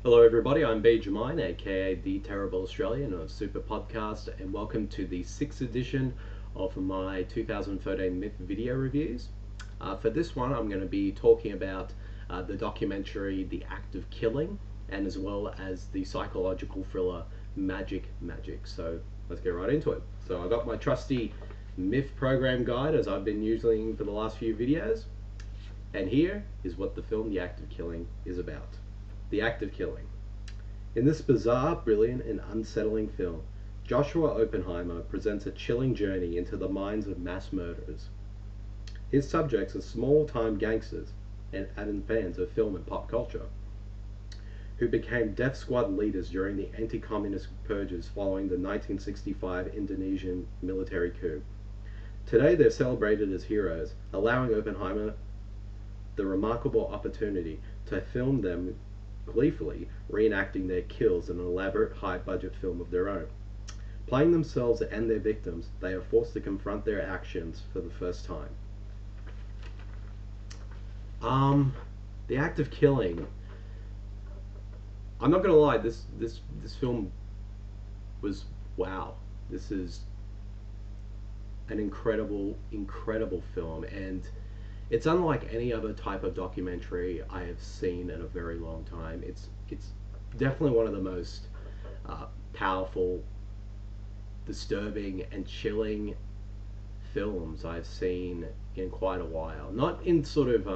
Hello everybody, I'm Bede, aka the Terrible Australian of Super Podcast, and welcome to the 6th edition of my 2013 MIFF video reviews. For this one, I'm going to be talking about the documentary The Act of Killing, and as well as the psychological thriller Magic. So let's get right into it. So I got my trusty MIFF program guide, as I've been using for the last few videos, and here is what the film The Act of Killing is about. The Act of Killing. In this bizarre, brilliant, and unsettling film, Joshua Oppenheimer presents a chilling journey into the minds of mass murderers. His subjects are small-time gangsters and avid fans of film and pop culture, who became death squad leaders during the anti-communist purges following the 1965 Indonesian military coup. Today they're celebrated as heroes, allowing Oppenheimer the remarkable opportunity to film them gleefully reenacting their kills in an elaborate high-budget film of their own. Playing themselves and their victims, they are forced to confront their actions for the first time. The Act of Killing. I'm not gonna lie, this film was wow. This is an incredible film, and it's unlike any other type of documentary I have seen in a very long time. It's definitely one of the most powerful, disturbing, and chilling films I've seen in quite a while. Not in sort of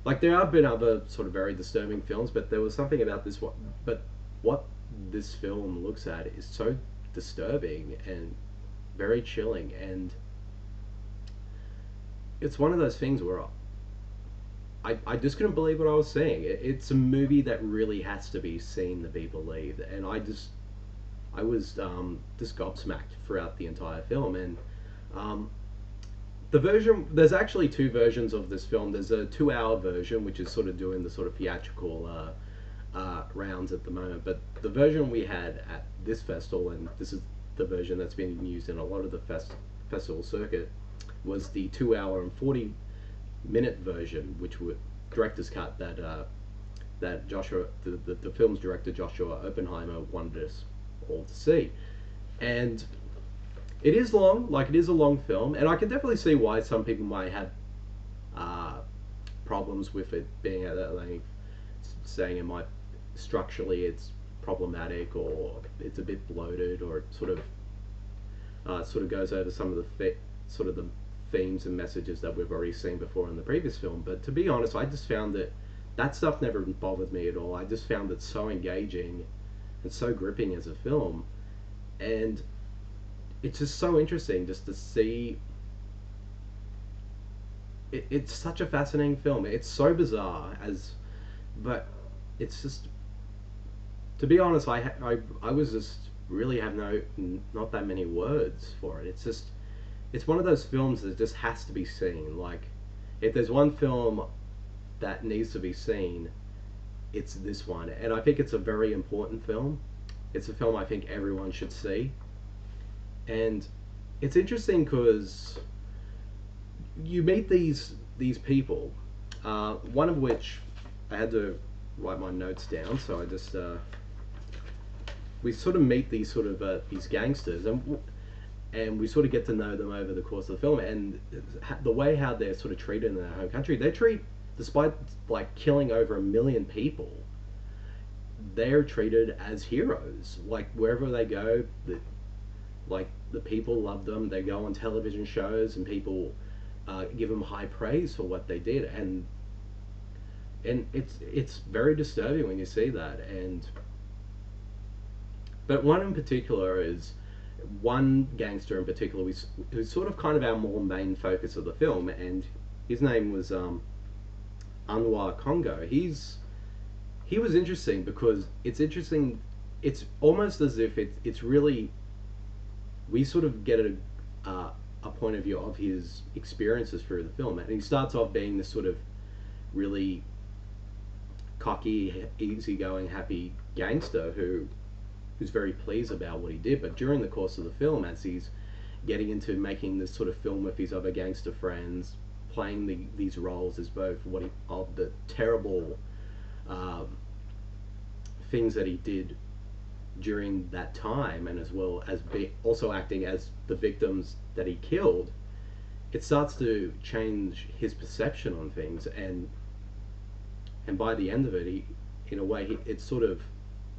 like there have been other sort of very disturbing films, but there was something about this one. But what this film looks at is so disturbing and very chilling, and it's one of those things where I just couldn't believe what I was seeing. It's a movie that really has to be seen to be believed, and I was just gobsmacked throughout the entire film. And there's actually two versions of this film. There's a 2-hour version, which is sort of doing the sort of theatrical rounds at the moment, but the version we had at this festival, and this is the version that's been used in a lot of the festival circuit, was the 2-hour and 40-minute version, which was director's cut that Joshua, the film's director Joshua Oppenheimer, wanted us all to see. And it is long, like it is a long film, and I can definitely see why some people might have problems with it being at that length, saying it might structurally it's problematic, or it's a bit bloated, or it sort of goes over some of the themes and messages that we've already seen before in the previous film. But to be honest, I just found that stuff never bothered me at all. I just found it so engaging and so gripping as a film, and it's just so interesting just to see. It's such a fascinating film. It's so bizarre, but it's just, to be honest, I was just really have not that many words for it. It's one of those films that just has to be seen. Like, if there's one film that needs to be seen, it's this one. And I think it's a very important film. It's a film I think everyone should see. And it's interesting because you meet these people, one of which I had to write my notes down, so I just we sort of meet these these gangsters, and we sort of get to know them over the course of the film, and the way how they're sort of treated in their home country. Despite like killing over 1 million people, they're treated as heroes. Like, wherever they go, the people love them. They go on television shows, and people give them high praise for what they did, and it's very disturbing when you see that. But one in particular is one gangster in particular, who's sort of kind of our more main focus of the film, and his name was Anwar Congo. He was interesting because it's interesting. It's almost as if it's really, we sort of get a point of view of his experiences through the film, and he starts off being this sort of really cocky, easygoing, happy gangster who's very pleased about what he did. But during the course of the film, as he's getting into making this sort of film with his other gangster friends, playing these roles as both of the terrible things that he did during that time, and as well as also acting as the victims that he killed, it starts to change his perception on things, and by the end of it, in a way, it's sort of,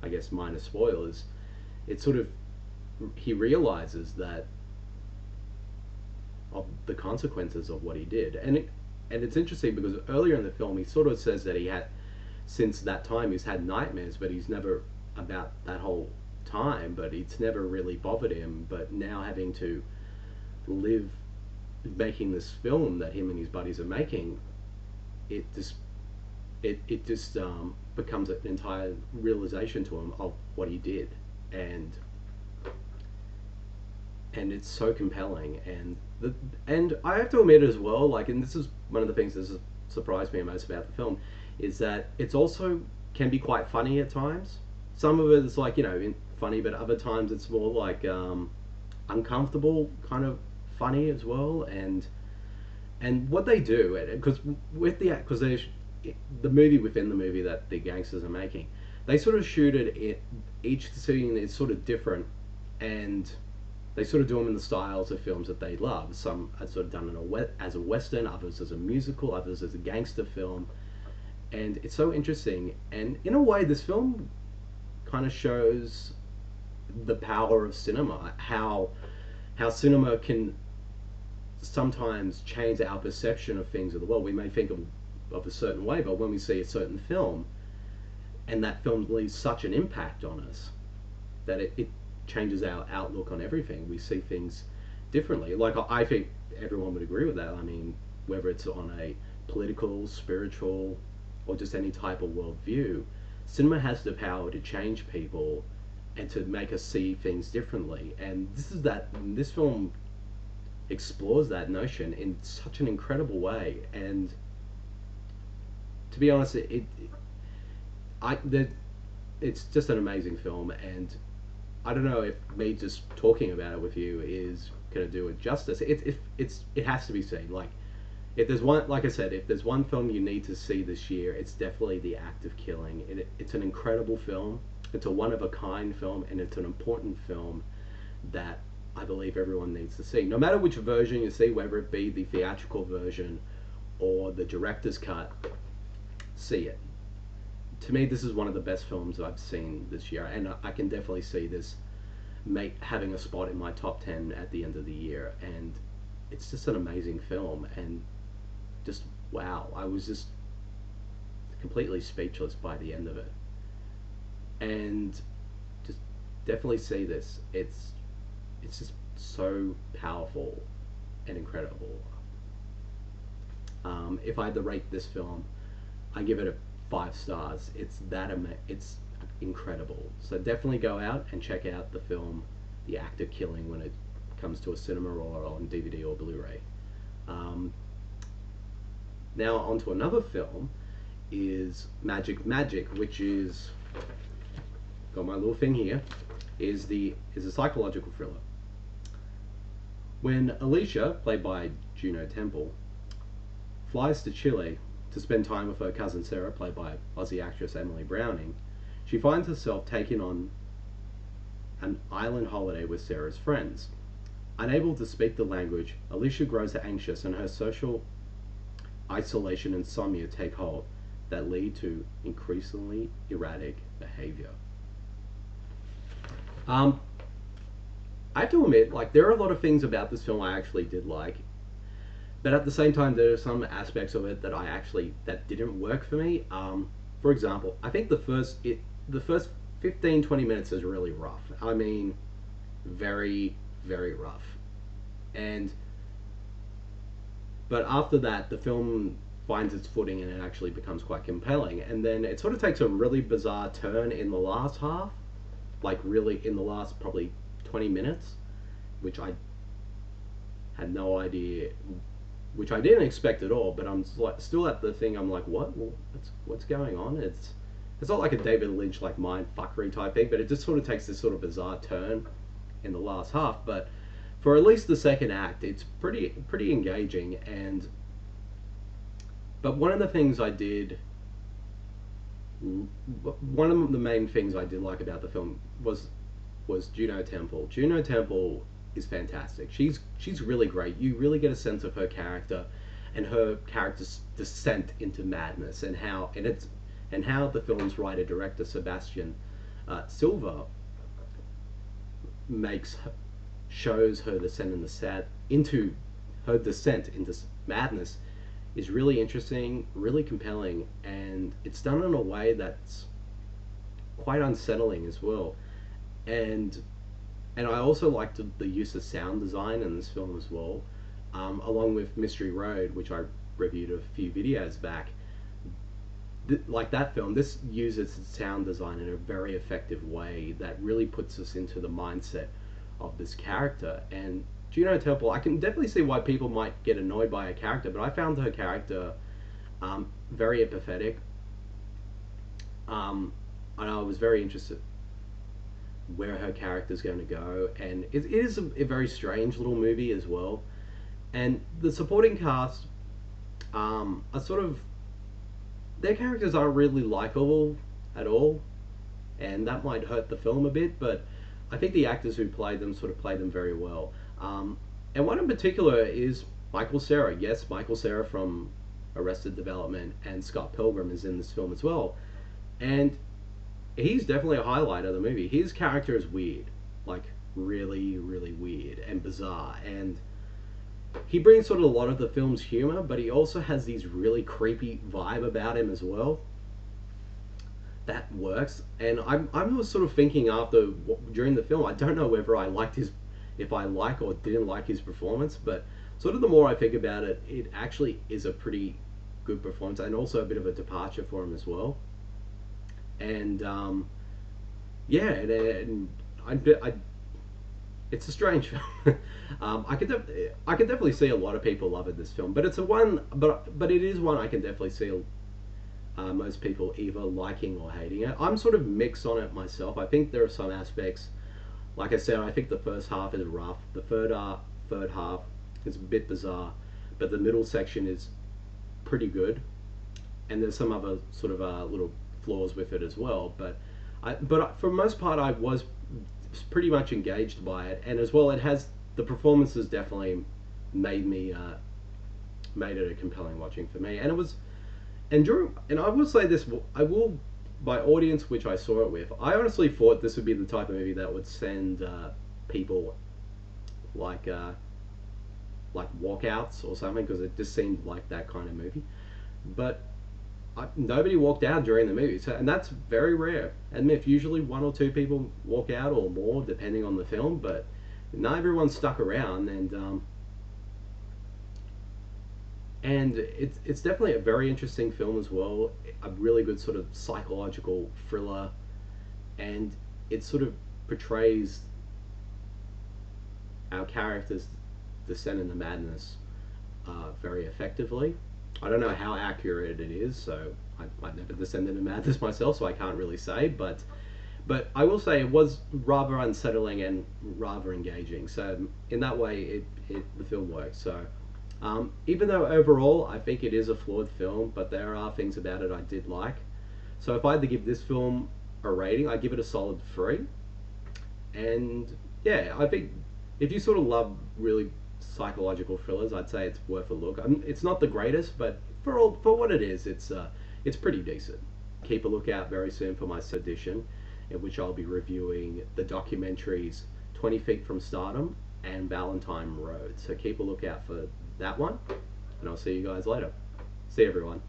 I guess, minor spoilers. It's sort of, he realizes that of the consequences of what he did, and it's interesting because earlier in the film he sort of says that he had, since that time, he's had nightmares, but he's never, about that whole time, but it's never really bothered him. But now having to live making this film that him and his buddies are making, it just becomes an entire realization to him of what he did, and it's so compelling. And I have to admit as well, like, and this is one of the things that has surprised me most about the film, is that it's also can be quite funny at times. Some of it is like, funny, but other times it's more like uncomfortable kind of funny as well. And what they do, because the movie within the movie that the gangsters are making, they sort of shoot it. Each scene is sort of different, and they sort of do them in the styles of films that they love. Some are sort of done as a western, others as a musical, others as a gangster film, and it's so interesting. And in a way, this film kind of shows the power of cinema, how cinema can sometimes change our perception of things in the world. We may think of a certain way, but when we see a certain film, and that film leaves such an impact on us, that it changes our outlook on everything. We see things differently. Like, I think everyone would agree with that. I mean, whether it's on a political, spiritual, or just any type of worldview, cinema has the power to change people and to make us see things differently. And this film explores that notion in such an incredible way. And to be honest, it's just an amazing film, and I don't know if me just talking about it with you is gonna do it justice. It has to be seen. Like, if there's one, like I said, if there's one film you need to see this year, it's definitely The Act of Killing. It's an incredible film. It's a one-of-a-kind film, and it's an important film that I believe everyone needs to see. No matter which version you see, whether it be the theatrical version or the director's cut, see it. To me, this is one of the best films I've seen this year, and I can definitely see this having a spot in my top 10 at the end of the year. And it's just an amazing film, and just wow, I was just completely speechless by the end of it. And just definitely see this. It's just so powerful and incredible. If I had to rate this film, I give it a 5 stars. It's incredible. So definitely go out and check out the film The Act of Killing when it comes to a cinema or on DVD or Blu-ray. Now on to another film is Magic, which is, got my little thing here, is a psychological thriller. When Alicia, played by Juno Temple, flies to Chile to spend time with her cousin Sarah, played by Aussie actress Emily Browning, she finds herself taking on an island holiday with Sarah's friends. Unable to speak the language, Alicia grows anxious, and her social isolation and insomnia take hold that lead to increasingly erratic behavior. I have to admit, like, there are a lot of things about this film I actually did like, but at the same time, there are some aspects of it that didn't work for me. For example, I think the first 15-20 minutes is really rough. I mean, very, very rough. But after that, the film finds its footing and it actually becomes quite compelling. And then it sort of takes a really bizarre turn in the last half, like really in the last probably 20 minutes, which I had no idea, which I didn't expect at all. But I'm still at the thing. I'm like, what? Well, what's going on? It's not like a David Lynch like mind fuckery type thing, but it just sort of takes this sort of bizarre turn in the last half. But for at least the second act, it's pretty engaging. But one of the things I did one of the main things I did like about the film was Juno Temple. Juno Temple is fantastic. She's really great. You really get a sense of her character and her character's descent into madness, and how the film's writer director Sebastian Silva makes shows her descent into her descent into madness is really interesting, really compelling, and it's done in a way that's quite unsettling as well. And I also liked the use of sound design in this film as well, along with Mystery Road, which I reviewed a few videos back. Like that film, this uses sound design in a very effective way that really puts us into the mindset of this character. And Juno Temple, I can definitely see why people might get annoyed by her character, but I found her character very empathetic, and I was very interested where her character's going to go. And it is a very strange little movie as well. And the supporting cast are sort of, their characters aren't really likable at all, and that might hurt the film a bit, but I think the actors who played them sort of played them very well. And one in particular is Michael Cera. Yes, Michael Cera from Arrested Development and Scott Pilgrim is in this film as well. And he's definitely a highlight of the movie. His character is weird, like really, really weird and bizarre. And he brings sort of a lot of the film's humor, but he also has these really creepy vibe about him as well. That works. And I was sort of thinking during the film, I don't know whether if I like or didn't like his performance, but sort of the more I think about it, it actually is a pretty good performance and also a bit of a departure for him as well. And yeah, and it's a strange film. I can definitely see a lot of people loving this film, but but it is one I can definitely see most people either liking or hating it. I'm sort of mixed on it myself. I think there are some aspects, like I said, I think the first half is rough. The third half is a bit bizarre, but the middle section is pretty good, and there's some other sort of little flaws with it as well. But for the most part, I was pretty much engaged by it, and as well, it has the performances definitely made it a compelling watching for me. And it was, and I will say this, my audience which I saw it with, I honestly thought this would be the type of movie that would send people like walkouts or something, because it just seemed like that kind of movie. But nobody walked out during the movie, and that's very rare. And if usually one or two people walk out or more, depending on the film, but not everyone stuck around. And it's definitely a very interesting film as well. A really good sort of psychological thriller, and it sort of portrays our characters' descent into madness very effectively. I don't know how accurate it is, so I've never descended into madness myself, so I can't really say, but I will say it was rather unsettling and rather engaging. So in that way, the film works. So even though overall I think it is a flawed film, but there are things about it I did like. So if I had to give this film a rating, I'd give it a solid 3. And yeah, I think if you sort of love really psychological thrillers, I'd say it's worth a look. It's not the greatest, but for what it is, it's pretty decent. Keep a lookout very soon for my edition, in which I'll be reviewing the documentaries 20 Feet from Stardom and Valentine Road. So keep a lookout for that one, and I'll see you guys later. See you, everyone.